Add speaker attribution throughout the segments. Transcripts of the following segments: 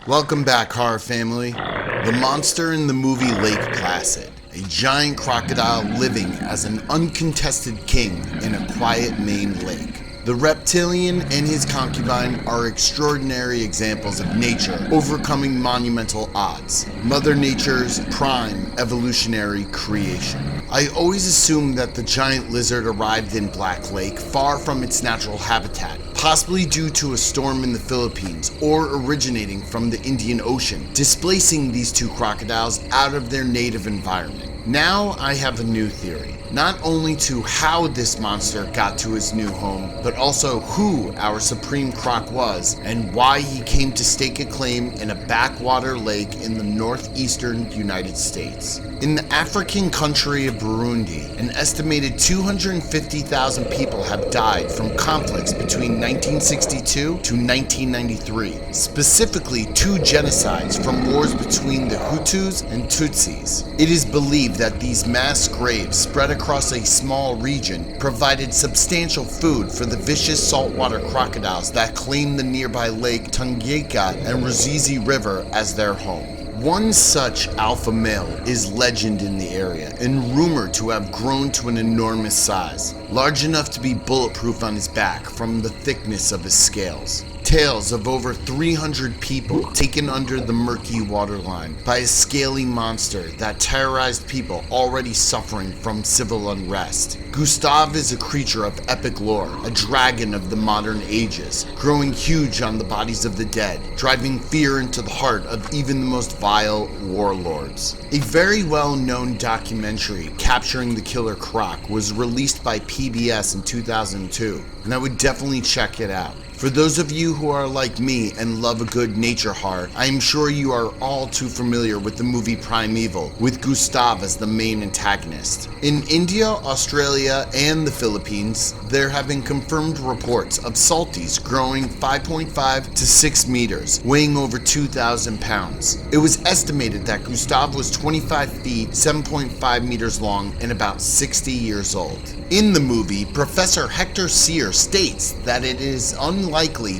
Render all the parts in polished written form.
Speaker 1: Welcome back, horror family. The monster in the movie Lake Placid, a giant crocodile living as an uncontested king in a quiet Maine lake. The reptilian and his concubine are extraordinary examples of nature overcoming monumental odds, Mother Nature's prime evolutionary creation. I always assumed that the giant lizard arrived in Black Lake far from its natural habitat, possibly due to a storm in the Philippines or originating from the Indian Ocean, displacing these two crocodiles out of their native environment. Now I have a new theory. Not only to how this monster got to his new home, but also who our supreme croc was and why he came to stake a claim in a backwater lake in the northeastern United States. In the African country of Burundi, an estimated 250,000 people have died from conflicts between 1962 to 1993, specifically two genocides from wars between the Hutus and Tutsis. It is believed that these mass graves spread across a small region provided substantial food for the vicious saltwater crocodiles that claim the nearby Lake Tanganyika and Ruzizi River as their home. One such alpha male is legend in the area and rumored to have grown to an enormous size, large enough to be bulletproof on his back from the thickness of his scales. Tales of over 300 people taken under the murky waterline by a scaly monster that terrorized people already suffering from civil unrest. Gustav is a creature of epic lore, a dragon of the modern ages, growing huge on the bodies of the dead, driving fear into the heart of even the most vile warlords. A very well-known documentary capturing the killer croc was released by PBS in 2002, and I would definitely check it out. For those of you who are like me and love a good nature horror, I am sure you are all too familiar with the movie Primeval, with Gustav as the main antagonist. In India, Australia, and the Philippines, there have been confirmed reports of salties growing 5.5 to 6 meters, weighing over 2,000 pounds. It was estimated that Gustav was 25 feet, 7.5 meters long, and about 60 years old. In the movie, Professor Hector Sear states that it is unlikely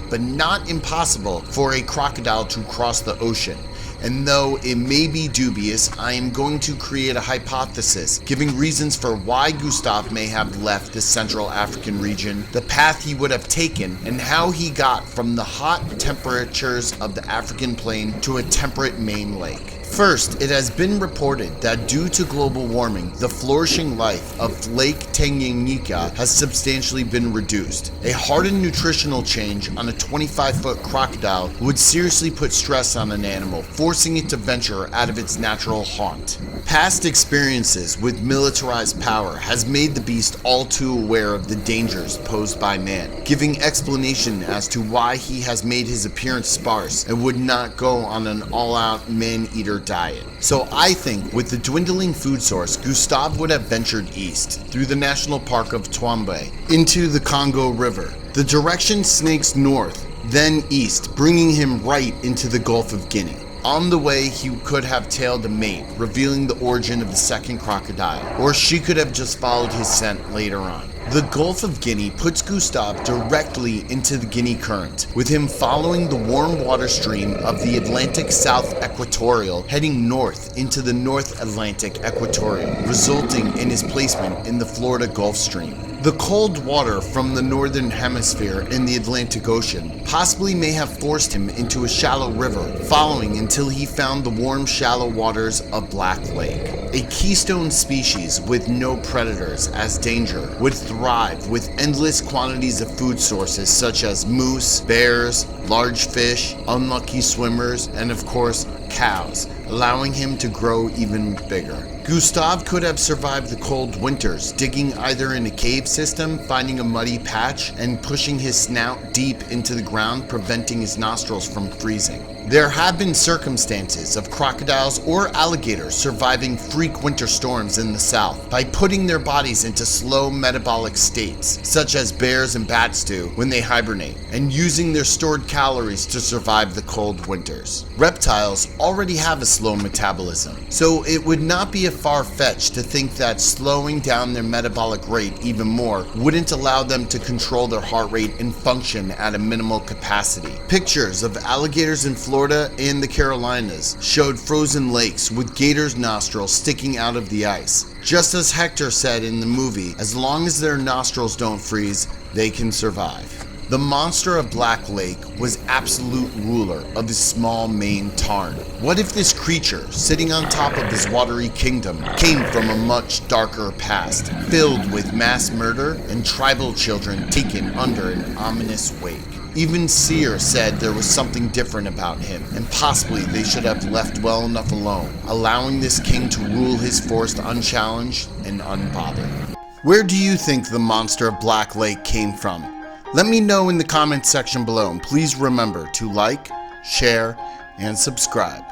Speaker 1: but not impossible for a crocodile to cross the ocean. And though it may be dubious, I am going to create a hypothesis, giving reasons for why Gustav may have left the Central African region, the path he would have taken, and how he got from the hot temperatures of the African plain to a temperate Maine lake. First, it has been reported that due to global warming, the flourishing life of Lake Tanganyika has substantially been reduced. A hardened nutritional change on a 25-foot crocodile would seriously put stress on an animal, forcing it to venture out of its natural haunt. Past experiences with militarized power has made the beast all too aware of the dangers posed by man, giving explanation as to why he has made his appearance sparse and would not go on an all-out man-eater diet. So I think with the dwindling food source, Gustav would have ventured east through the national park of Twombe into the Congo River. The direction snakes north, then east, bringing him right into the Gulf of Guinea. On the way, he could have tailed a mate, revealing the origin of the second crocodile, or she could have just followed his scent later on. The Gulf of Guinea puts Gustav directly into the Guinea Current, with him following the warm water stream of the Atlantic South Equatorial heading north into the North Atlantic Equatorial, resulting in his placement in the Florida Gulf Stream. The cold water from the northern hemisphere in the Atlantic Ocean possibly may have forced him into a shallow river, following until he found the warm shallow waters of Black Lake. A keystone species with no predators as danger would thrive with endless quantities of food sources such as moose, bears, large fish, unlucky swimmers, and of course, cows, allowing him to grow even bigger. Gustav could have survived the cold winters, digging either in a cave system, finding a muddy patch, and pushing his snout deep into the ground, preventing his nostrils from freezing. There have been circumstances of crocodiles or alligators surviving freak winter storms in the south by putting their bodies into slow metabolic states, such as bears and bats do when they hibernate, and using their stored calories to survive the cold winters. Reptiles already have a slow slow metabolism. So it would not be a far-fetch to think that slowing down their metabolic rate even more wouldn't allow them to control their heart rate and function at a minimal capacity. Pictures of alligators in Florida and the Carolinas showed frozen lakes with gators' nostrils sticking out of the ice. Just as Hector said in the movie, as long as their nostrils don't freeze, they can survive. The monster of Black Lake was absolute ruler of his small Maine tarn. What if this creature, sitting on top of his watery kingdom, came from a much darker past, filled with mass murder and tribal children taken under an ominous wake? Even Sear said there was something different about him, and possibly they should have left well enough alone, allowing this king to rule his forest unchallenged and unbothered. Where do you think the monster of Black Lake came from? Let me know in the comments section below, and please remember to like, share, and subscribe.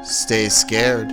Speaker 1: Stay scared.